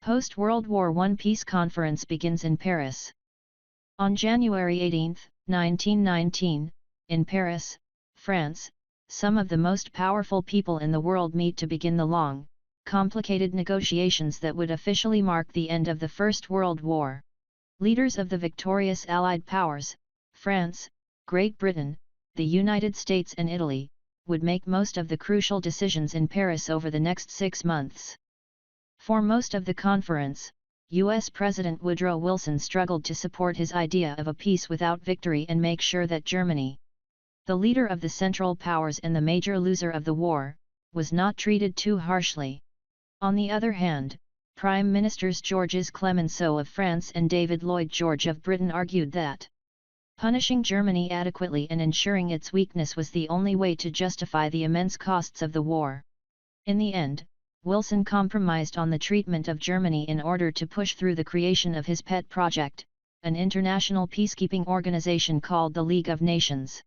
Post-World War I peace conference begins in Paris. On January 18, 1919, in Paris, France, some of the most powerful people in the world meet to begin the long, complicated negotiations that would officially mark the end of the First World War. Leaders of the victorious Allied powers, France, Great Britain, the United States and Italy, would make most of the crucial decisions in Paris over the next 6 months. For most of the conference, U.S. President Woodrow Wilson struggled to support his idea of a peace without victory and make sure that Germany, the leader of the Central Powers and the major loser of the war, was not treated too harshly. On the other hand, Prime Ministers Georges Clemenceau of France and David Lloyd George of Britain argued that punishing Germany adequately and ensuring its weakness was the only way to justify the immense costs of the war. In the end, Wilson compromised on the treatment of Germany in order to push through the creation of his pet project, an international peacekeeping organization called the League of Nations.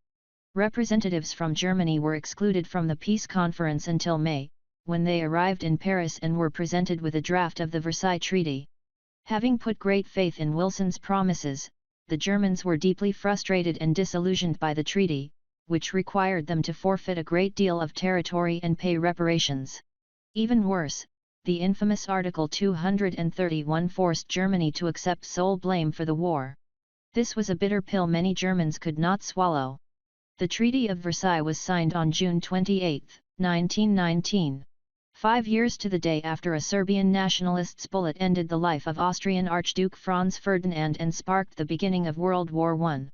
Representatives from Germany were excluded from the peace conference until May, when they arrived in Paris and were presented with a draft of the Versailles Treaty. Having put great faith in Wilson's promises, the Germans were deeply frustrated and disillusioned by the treaty, which required them to forfeit a great deal of territory and pay reparations. Even worse, the infamous Article 231 forced Germany to accept sole blame for the war. This was a bitter pill many Germans could not swallow. The Treaty of Versailles was signed on June 28, 1919. 5 years to the day after a Serbian nationalist's bullet ended the life of Austrian Archduke Franz Ferdinand and sparked the beginning of World War I.